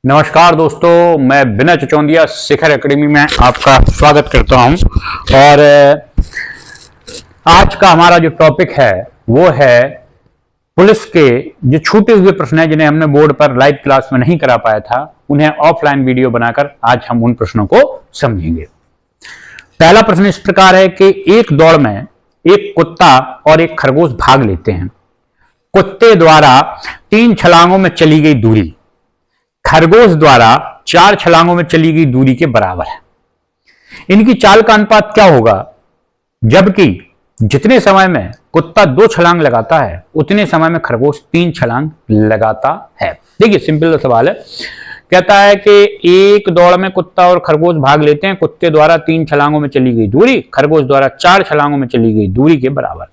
नमस्कार दोस्तों, मैं विनय चचौंदिया शिखर एकेडमी में आपका स्वागत करता हूं। और आज का हमारा जो टॉपिक है वो है पुलिस के जो छूटे हुए प्रश्न हैं जिन्हें हमने बोर्ड पर लाइव क्लास में नहीं करा पाया था, उन्हें ऑफलाइन वीडियो बनाकर आज हम उन प्रश्नों को समझेंगे। पहला प्रश्न इस प्रकार है कि एक दौड़ में एक कुत्ता और एक खरगोश भाग लेते हैं। कुत्ते द्वारा 3 छलांगों में चली गई दूरी खरगोश द्वारा 4 छलांगों में चली गई दूरी के बराबर है। इनकी चाल का अनुपात क्या होगा जबकि जितने समय में कुत्ता 2 छलांग लगाता है उतने समय में खरगोश 3 छलांग लगाता है। देखिए सिंपल सवाल है, कहता है कि एक दौड़ में कुत्ता और खरगोश भाग लेते हैं। कुत्ते द्वारा 3 छलांगों में चली गई दूरी खरगोश द्वारा 4 छलांगों में चली गई दूरी के बराबर।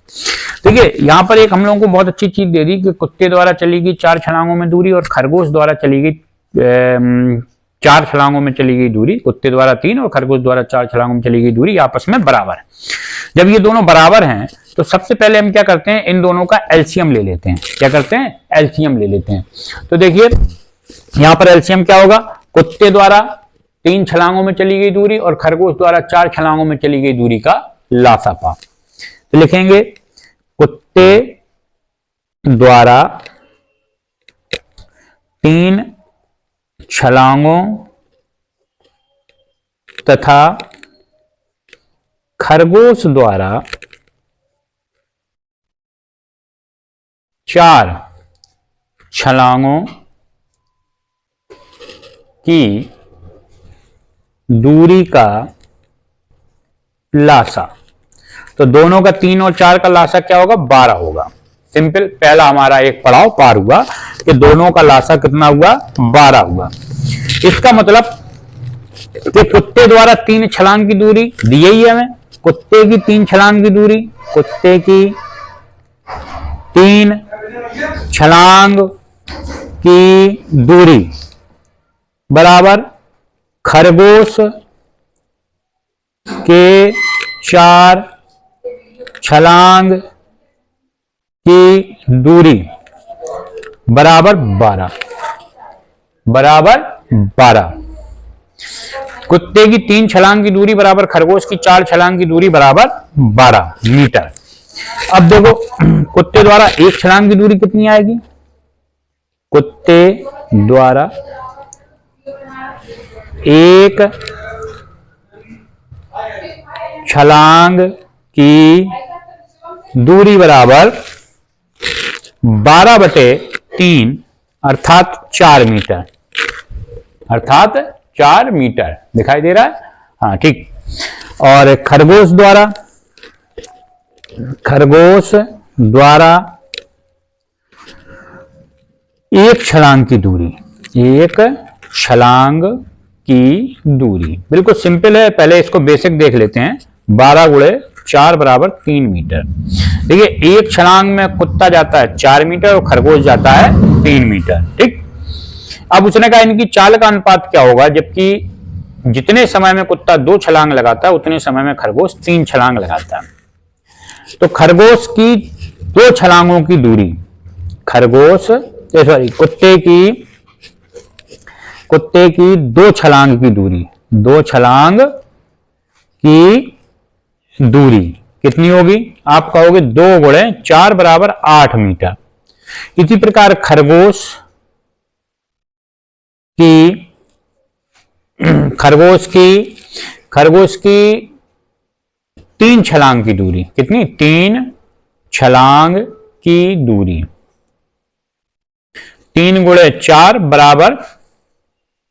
देखिए यहां पर एक हम लोगों को बहुत अच्छी चीज दे दी कि कुत्ते द्वारा चली गई 4 छलांगों में दूरी और खरगोश द्वारा चली गई 4 छलांगों में चली गई दूरी। कुत्ते द्वारा 3 और खरगोश द्वारा 4 छलांगों में चली गई दूरी आपस में बराबर है। जब ये दोनों बराबर हैं तो सबसे पहले हम क्या करते हैं, इन दोनों का एलसीएम ले लेते हैं। क्या करते हैं? एलसीएम ले लेते हैं। तो देखिए यहां पर एलसीएम क्या होगा, कुत्ते द्वारा 3 छलांगों में चली गई दूरी और खरगोश द्वारा 4 छलांगों में चली गई दूरी का लासापा। तो लिखेंगे कुत्ते द्वारा 3 छलांगों तथा खरगोश द्वारा 4 छलांगों की दूरी का लासा। तो दोनों का 3 और 4 का लासा क्या होगा? 12 होगा। सिंपल, पहला हमारा एक पड़ाव पार हुआ कि दोनों का लासा कितना हुआ? 12 हुआ। इसका मतलब कि कुत्ते द्वारा 3 छलांग की दूरी दी ही है हमें। कुत्ते की 3 छलांग की दूरी, कुत्ते की 3 छलांग की दूरी बराबर खरगोश के 4 छलांग की दूरी बराबर 12। कुत्ते की 3 छलांग की दूरी बराबर खरगोश की 4 छलांग की दूरी बराबर 12 मीटर। अब देखो कुत्ते द्वारा 1 छलांग की दूरी कितनी आएगी? कुत्ते द्वारा 1 छलांग की दूरी बराबर 12/3 अर्थात 4 मीटर। अर्थात 4 मीटर दिखाई दे रहा है? हाँ ठीक। और खरगोश द्वारा 1 छलांग की दूरी, 1 छलांग की दूरी बिल्कुल सिंपल है। पहले इसको बेसिक देख लेते हैं। 12 × 4 बराबर 3 मीटर। देखिए 1 छलांग में कुत्ता जाता है 4 मीटर और खरगोश जाता है 3 मीटर। ठीक। अब उसने कहा इनकी चाल का अनुपात क्या होगा जबकि जितने समय में कुत्ता 2 छलांग लगाता है उतने समय में खरगोश 3 छलांग लगाता है। तो खरगोश की 2 छलांगों की दूरी, कुत्ते की 2 छलांग की दूरी, 2 छलांग की दूरी कितनी होगी? आप कहोगे 2 × 4 बराबर 8 मीटर। इसी प्रकार खरगोश की 3 छलांग की दूरी कितनी? 3 छलांग की दूरी 3 × 4 बराबर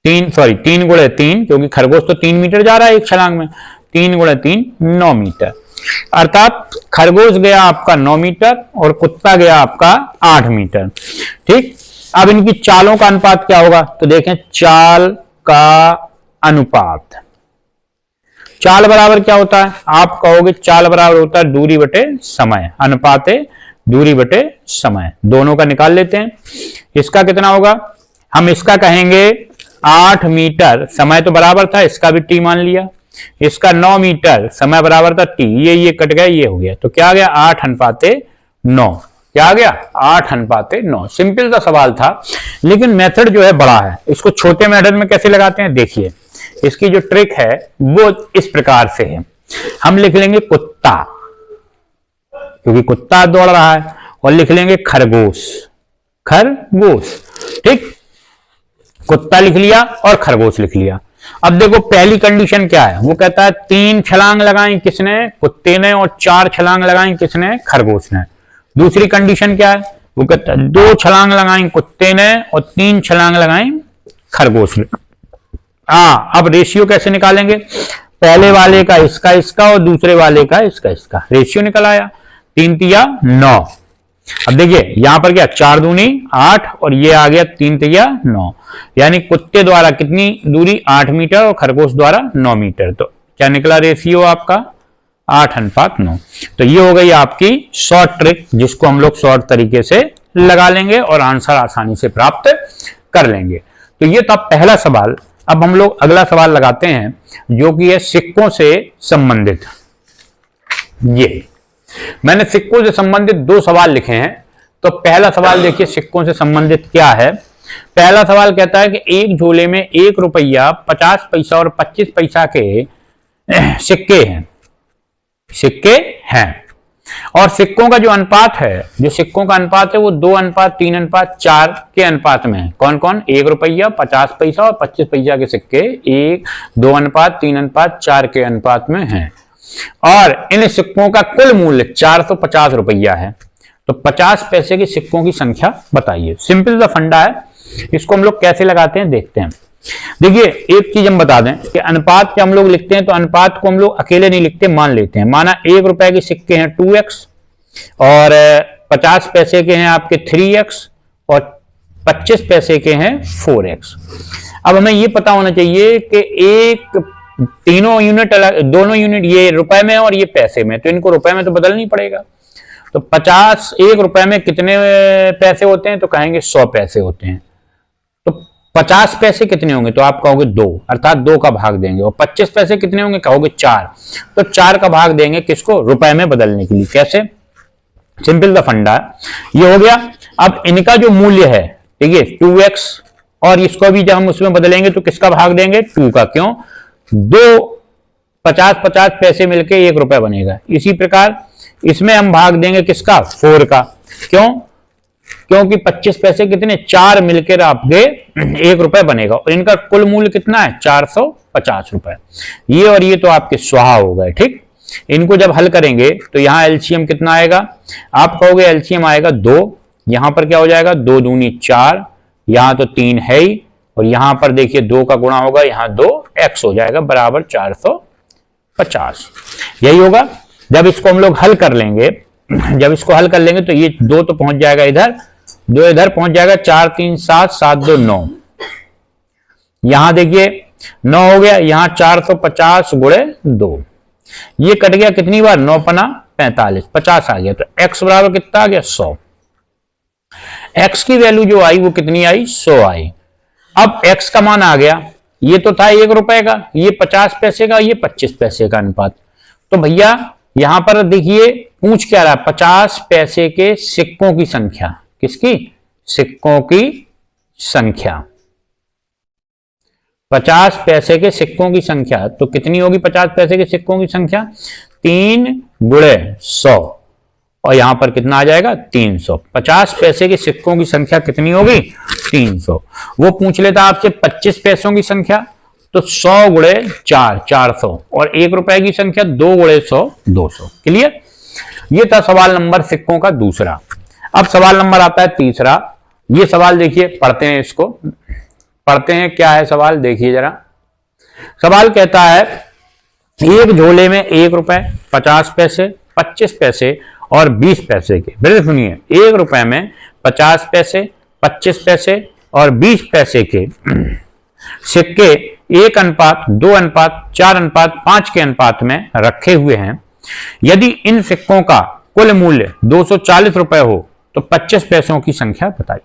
3 × 3 क्योंकि खरगोश तो 3 मीटर जा रहा है 1 छलांग में। 3 × 3 9 मीटर। अर्थात खरगोश गया आपका 9 मीटर और कुत्ता गया आपका 8 मीटर। ठीक। अब इनकी चालों का अनुपात क्या होगा? तो देखें चाल का अनुपात। चाल बराबर क्या होता है? आप कहोगे चाल बराबर होता है दूरी बटे समय। अनुपात है दूरी बटे समय। दोनों का निकाल लेते हैं। इसका कितना होगा? हम इसका कहेंगे 8 मीटर, समय तो बराबर था, इसका भी टी मान लिया। इसका 9 मीटर, समय बराबर था टी, ये कट गया, ये हो गया। तो क्या आ गया? 8 अनुपाते 9। क्या आ गया 8:9। सिंपल सा सवाल था, लेकिन मेथड जो है बड़ा है। इसको छोटे मेथड में कैसे लगाते हैं देखिए, इसकी जो ट्रिक है वो इस प्रकार से है। हम लिख लेंगे कुत्ता, क्योंकि कुत्ता दौड़ रहा है, और लिख लेंगे खरगोश, खरगोश, ठीक। कुत्ता लिख लिया और खरगोश लिख लिया। अब देखो पहली कंडीशन क्या है, वो कहता है 3 छलांग लगाई किसने, कुत्ते ने, और 4 छलांग लगाई किसने, खरगोश ने। दूसरी कंडीशन क्या है, वो कहता है 2 छलांग लगाई कुत्ते ने और 3 छलांग लगाई खरगोश ने। अब रेशियो कैसे निकालेंगे, पहले वाले का इसका इसका और दूसरे वाले का इसका इसका, रेशियो निकल आया 3 तिया 9। अब देखिए यहां पर क्या 4 दूनी 8 और ये आ गया 3 तिया 9, यानी कुत्ते द्वारा कितनी दूरी 8 मीटर और खरगोश द्वारा 9 मीटर। तो क्या निकला रेशियो आपका 8:9। तो ये हो गई आपकी शॉर्ट ट्रिक, जिसको हम लोग शॉर्ट तरीके से लगा लेंगे और आंसर आसानी से प्राप्त कर लेंगे। तो ये था पहला सवाल। अब हम लोग अगला सवाल लगाते हैं, जो कि है सिक्कों से संबंधित। ये मैंने सिक्कों से संबंधित 2 सवाल लिखे हैं। तो पहला सवाल देखिए सिक्कों से संबंधित क्या है। पहला सवाल कहता है कि एक झोले में 1 रुपया, 50 पैसा और 25 पैसा के सिक्के हैं, सिक्के हैं, और सिक्कों का जो अनुपात है, जो सिक्कों का अनुपात है वो 2:3:4 के अनुपात में है। कौन कौन, 1 रुपया, 50 पैसा और 25 पैसा के सिक्के 2:3:4 के अनुपात में हैं। और इन सिक्कों का कुल मूल्य 450 रुपया है। तो 50 पैसे के सिक्कों की संख्या बताइए। सिंपल सा फंडा है, इसको हम लोग कैसे लगाते हैं देखते हैं। देखिए एक चीज हम बता दें कि अनुपात जब हम लोग लिखते हैं तो अनुपात को हम लोग अकेले नहीं लिखते, मान लेते हैं। माना 1 रुपए के सिक्के हैं 2x और 50 पैसे के हैं आपके 3x और 25 पैसे के हैं 4x। अब हमें ये पता होना चाहिए कि एक तीनों यूनिट अलग, दोनों यूनिट ये रुपए में और ये पैसे में, तो इनको रुपए में तो बदलना ही पड़ेगा। तो 50 1 रुपए में कितने पैसे होते हैं, तो कहेंगे 100 पैसे होते हैं। तो 50 पैसे कितने होंगे, तो आप कहोगे 2, अर्थात 2 का भाग देंगे। और 25 पैसे कितने होंगे, कहोगे 4, तो 4 का भाग देंगे किसको, रुपए में बदलने के लिए। कैसे, सिंपल दा फंडा ये हो गया। अब इनका जो मूल्य है, ठीक है 2x, और इसको भी जब हम उसमें बदलेंगे तो किसका भाग देंगे, 2 का। क्यों, 2 50 पैसे मिलके 1 रुपए बनेगा। इसी प्रकार इसमें हम भाग देंगे किसका, 4 का। क्यों, क्योंकि 25 पैसे कितने, 4 मिलकर आपके 1 रुपए बनेगा, और इनका कुल मूल्य कितना है 450 रुपए। ये और ये तो आपके स्वाहा हो गए, ठीक। इनको जब हल करेंगे तो यहां एलसीएम कितना आएगा, आप कहोगे एलसीएम आएगा 2, यहां पर क्या हो जाएगा 2 दूनी 4, यहां तो 3 है ही, और यहां पर देखिए 2 का गुणा होगा, यहां 2x हो जाएगा बराबर 450। यही होगा। जब इसको हम लोग हल कर लेंगे, जब इसको हल कर लेंगे तो ये 2 तो पहुंच जाएगा इधर, 2 इधर पहुंच जाएगा, 4 3 7 7 2 9, यहां देखिए 9 हो गया, यहां 450 गुणे 2, ये कट गया कितनी बार, 9 पना 45, 50 आ गया। तो x बराबर कितना आ गया 100। x की वैल्यू जो आई वो कितनी आई, 100 आई। अब x का मान आ गया, ये तो था 1 रुपए का, ये 50 पैसे का, ये 25 पैसे का अनुपात। तो भैया यहां पर देखिए पूछ क्या रहा है, 50 पैसे के सिक्कों की संख्या, किसकी, सिक्कों की संख्या, 50 पैसे के सिक्कों की संख्या। तो कितनी होगी 50 पैसे के सिक्कों की संख्या, 3 गुणे 100, और यहां पर कितना आ जाएगा 300। 50 पैसे के सिक्कों की संख्या कितनी होगी 300। वो पूछ लेता आपसे 25 पैसों की संख्या, तो 100 गुणे 4 400, और 1 रुपए की संख्या 2 गुणे 100 200। क्लियर। ये था सवाल नंबर सिक्कों का दूसरा। अब सवाल नंबर आता है तीसरा। ये सवाल देखिए, पढ़ते हैं, इसको पढ़ते हैं। क्या है सवाल देखिए जरा। सवाल कहता है एक झोले में 1 रुपए, 50 पैसे, 25 पैसे और 20 पैसे के, फिर सुनिए, 1 रुपए में 50 पैसे, 25 पैसे और 20 पैसे के सिक्के 1:2:4:5 के अनुपात में रखे हुए हैं। यदि इन सिक्कों का कुल मूल्य 240 रुपए हो तो 25 पैसों की संख्या बताइए।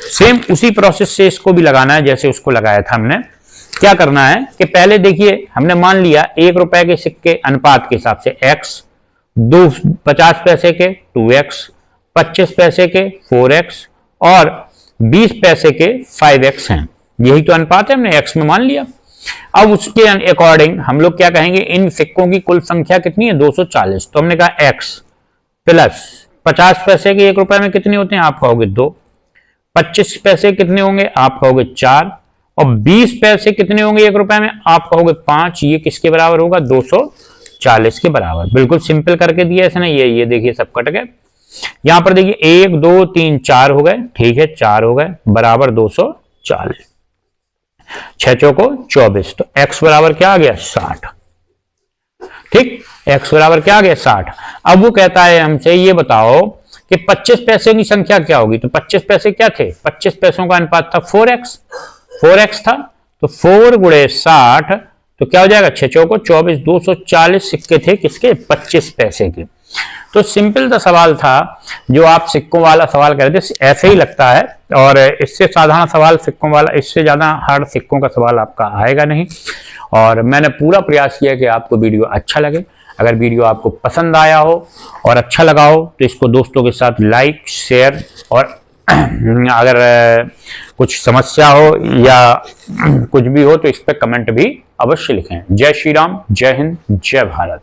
सेम उसी प्रोसेस से इसको भी लगाना है जैसे उसको लगाया था हमने। क्या करना है कि पहले देखिए हमने मान लिया 1 रुपए के सिक्के अनुपात के हिसाब से x, 50 पैसे के 2x, 25 पैसे के 4x और 20 पैसे के 5x हैं। यही तो अनुपात है, हमने x में मान लिया। अब उसके अकॉर्डिंग हम लोग क्या कहेंगे, इन सिक्कों की कुल संख्या कितनी है 240। तो हमने कहा x प्लस 50 पैसे के 1 रुपए में कितने होते हैं, आप कहोगे 2। 25 पैसे कितने होंगे, आप कहोगे 4। और 20 पैसे कितने होंगे 1 रुपए में, आप कहोगे 5। ये किसके बराबर होगा, 240 के बराबर। बिल्कुल सिंपल करके दिया इसने। ये देखिए सब कट गए। यहां पर देखिए 1 2 3 4 हो गए, ठीक है 4 हो गए, बराबर 240। 6 चौको 24। तो x बराबर क्या आ गया, 60। ठीक, x बराबर क्या आ गया, 60। अब वो कहता है हमसे ये बताओ कि 25 पैसे की संख्या क्या होगी। तो 25 पैसे क्या थे, 25 पैसों का अनुपात था 4x था। तो 4 गुणे 60 तो क्या हो जाएगा, 6 चौको 24, 240 सिक्के थे किसके, 25 पैसे के। तो सिंपल सा सवाल था जो आप सिक्कों वाला सवाल कर रहे थे, ऐसे ही लगता है। और इससे साधारण सवाल सिक्कों वाला, इससे ज्यादा हार्ड सिक्कों का सवाल आपका आएगा नहीं। और मैंने पूरा प्रयास किया कि आपको वीडियो अच्छा लगे। अगर वीडियो आपको पसंद आया हो और अच्छा लगा हो तो इसको दोस्तों के साथ लाइक शेयर, और अगर कुछ समस्या हो या कुछ भी हो तो इस पर कमेंट भी अवश्य लिखें। जय श्री राम, जय हिंद, जय भारत।